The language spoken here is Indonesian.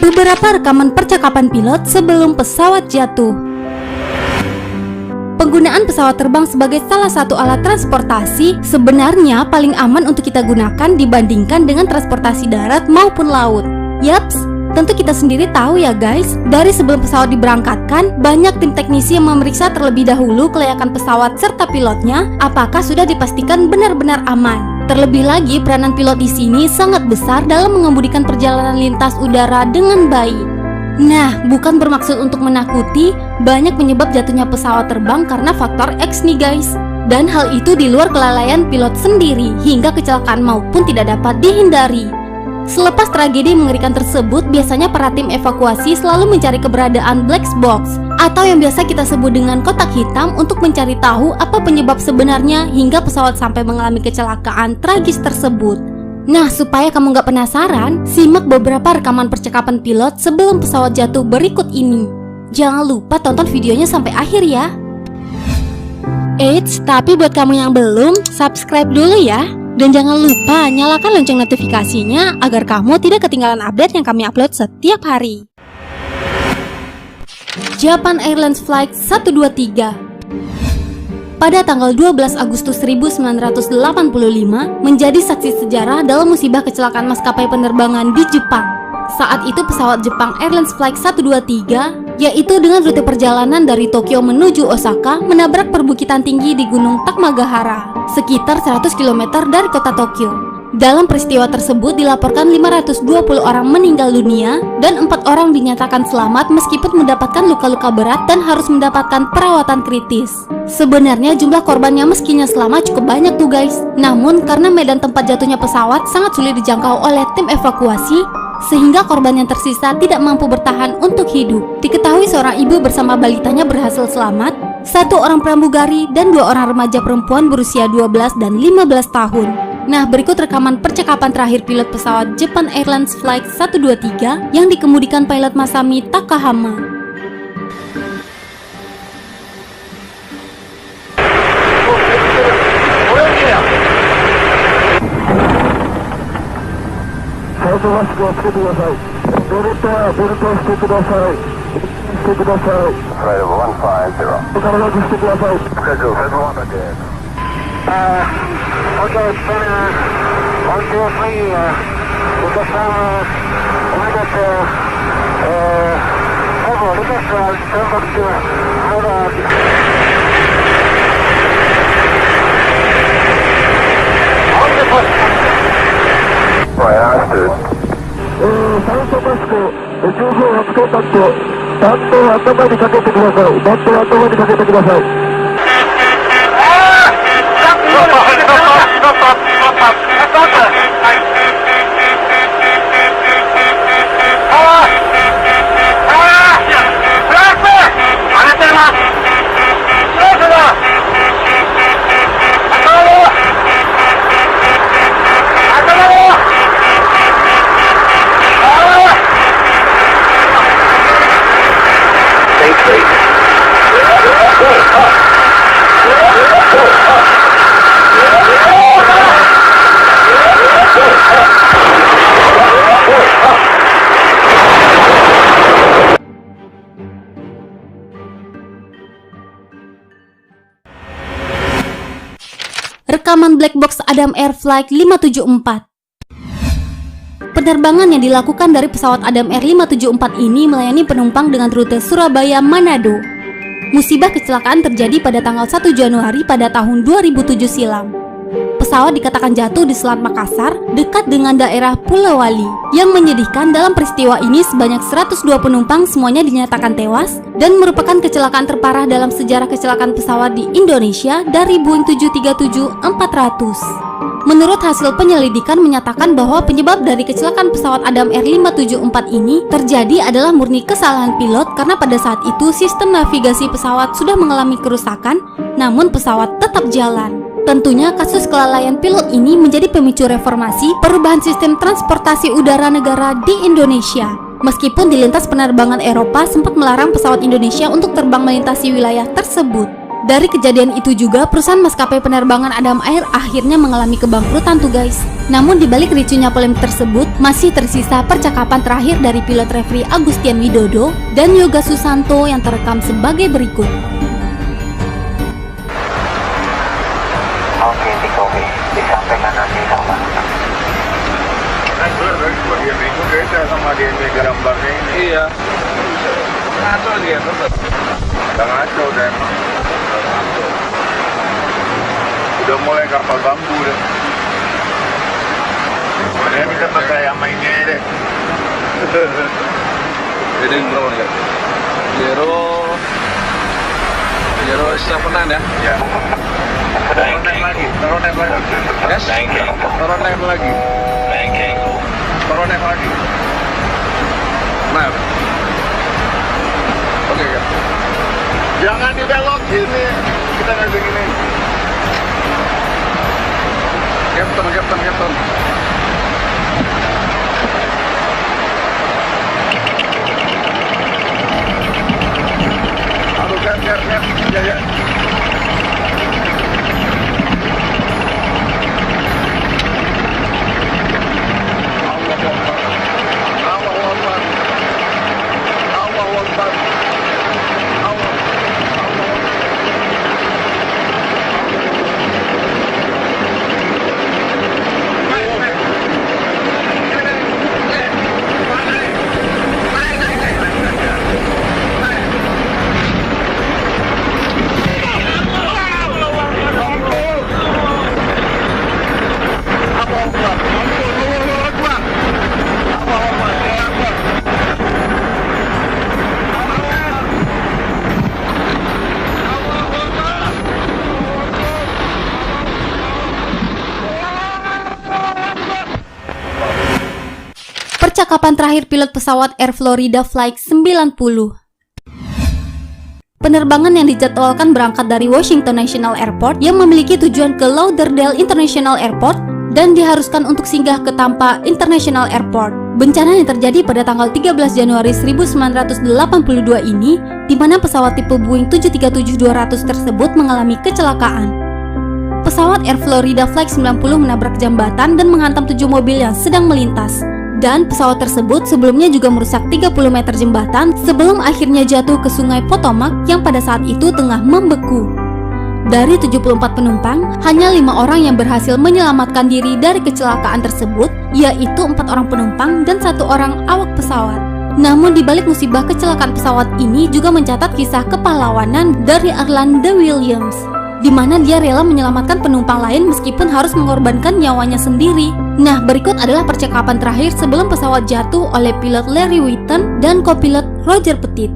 Beberapa rekaman percakapan pilot sebelum pesawat jatuh. Penggunaan pesawat terbang sebagai salah satu alat transportasi sebenarnya paling aman untuk kita gunakan dibandingkan dengan transportasi darat maupun laut. Yaps, tentu kita sendiri tahu ya guys, dari sebelum pesawat diberangkatkan, banyak tim teknisi yang memeriksa terlebih dahulu kelayakan pesawat serta pilotnya, apakah sudah dipastikan benar-benar aman. Terlebih lagi, peranan pilot di sini sangat besar dalam mengemudikan perjalanan lintas udara dengan baik. Nah, bukan bermaksud untuk menakuti, banyak penyebab jatuhnya pesawat terbang karena faktor X nih guys. Dan hal itu di luar kelalaian pilot sendiri, hingga kecelakaan maupun tidak dapat dihindari. Selepas tragedi mengerikan tersebut, biasanya para tim evakuasi selalu mencari keberadaan black box, atau yang biasa kita sebut dengan kotak hitam untuk mencari tahu apa penyebab sebenarnya hingga pesawat sampai mengalami kecelakaan tragis tersebut. Nah, supaya kamu gak penasaran, simak beberapa rekaman percakapan pilot sebelum pesawat jatuh berikut ini. Jangan lupa tonton videonya sampai akhir ya. Eits, tapi buat kamu yang belum, subscribe dulu ya. Dan jangan lupa nyalakan lonceng notifikasinya agar kamu tidak ketinggalan update yang kami upload setiap hari. Japan Airlines Flight 123. Pada tanggal 12 Agustus 1985 menjadi saksi sejarah dalam musibah kecelakaan maskapai penerbangan di Jepang. Saat itu pesawat Jepang Airlines Flight 123, yaitu dengan rute perjalanan dari Tokyo menuju Osaka, menabrak perbukitan tinggi di Gunung Takmagahara, sekitar 100 km dari kota Tokyo. Dalam peristiwa tersebut dilaporkan 520 orang meninggal dunia dan 4 orang dinyatakan selamat meskipun mendapatkan luka-luka berat dan harus mendapatkan perawatan kritis. Sebenarnya jumlah korbannya meskinya selamat cukup banyak tuh guys. Namun karena medan tempat jatuhnya pesawat sangat sulit dijangkau oleh tim evakuasi, sehingga korban yang tersisa tidak mampu bertahan untuk hidup. Diketahui seorang ibu bersama balitanya berhasil selamat, 1 orang pramugari dan 2 orang remaja perempuan berusia 12 dan 15 tahun. Nah, berikut rekaman percakapan terakhir pilot pesawat Japan Airlines Flight 123 yang dikemudikan pilot Masami Takahama. Okay, it's been 1, 2, 3, we got some, we got, over, we got, turn back to, hold on. Right, understood. 酸素マスク、重宝をつけたって、バットを頭にかけてください。バットを頭にかけてください。Rekaman black box Adam Air Flight 574. Penerbangan yang dilakukan dari pesawat Adam Air 574 ini melayani penumpang dengan rute Surabaya-Manado. Musibah kecelakaan terjadi pada tanggal 1 Januari pada tahun 2007 silam. Pesawat dikatakan jatuh di Selat Makassar, dekat dengan daerah Pulau Wali. Yang menyedihkan dalam peristiwa ini sebanyak 102 penumpang semuanya dinyatakan tewas dan merupakan kecelakaan terparah dalam sejarah kecelakaan pesawat di Indonesia dari Boeing 737-400. Menurut hasil penyelidikan menyatakan bahwa penyebab dari kecelakaan pesawat Adam Air 574 ini terjadi adalah murni kesalahan pilot karena pada saat itu sistem navigasi pesawat sudah mengalami kerusakan, namun pesawat tetap jalan. Tentunya kasus kelalaian pilot ini menjadi pemicu reformasi perubahan sistem transportasi udara negara di Indonesia. Meskipun di lintas penerbangan Eropa sempat melarang pesawat Indonesia untuk terbang melintasi wilayah tersebut. Dari kejadian itu juga, perusahaan maskapai penerbangan Adam Air akhirnya mengalami kebangkrutan tuh guys. Namun di balik ricuhnya polemik tersebut, masih tersisa percakapan terakhir dari pilot referee Agustian Widodo dan Yoga Susanto yang terekam sebagai berikut. Oke, Tikobi, disampaikan nanti sama. Dari bagian itu beda sama di gambarnya ini. Iya. Ngaco dia tetap. Udah ngaco dan udah mulai kapal bambu deh. Sebenarnya kita percaya sama ini deh. Jadi berapa nih? Zero 7 ya? Ya. Taruh naik lagi. Yes? Taruh naik lagi. Taruh naik lagi. Nah. Oke ya. Jangan dibelokin nih. Kita nggak begini. Captain. Aduh, kan. Ya. Percakapan terakhir pilot pesawat Air Florida Flight 90. Penerbangan yang dijadwalkan berangkat dari Washington National Airport yang memiliki tujuan ke Lauderdale International Airport dan diharuskan untuk singgah ke Tampa International Airport. Bencana yang terjadi pada tanggal 13 Januari 1982 ini, di mana pesawat tipe Boeing 737-200 tersebut mengalami kecelakaan. Pesawat Air Florida Flight 90 menabrak jambatan dan menghantam 7 mobil yang sedang melintas. Dan pesawat tersebut sebelumnya juga merusak 30 meter jembatan sebelum akhirnya jatuh ke sungai Potomac yang pada saat itu tengah membeku. Dari 74 penumpang, hanya 5 orang yang berhasil menyelamatkan diri dari kecelakaan tersebut, yaitu 4 orang penumpang dan 1 orang awak pesawat. Namun di balik musibah kecelakaan pesawat ini juga mencatat kisah kepahlawanan dari Arlanda Williams, di mana dia rela menyelamatkan penumpang lain meskipun harus mengorbankan nyawanya sendiri. Nah, berikut adalah percakapan terakhir sebelum pesawat jatuh oleh pilot Larry Whitten dan kopilot Roger Petit.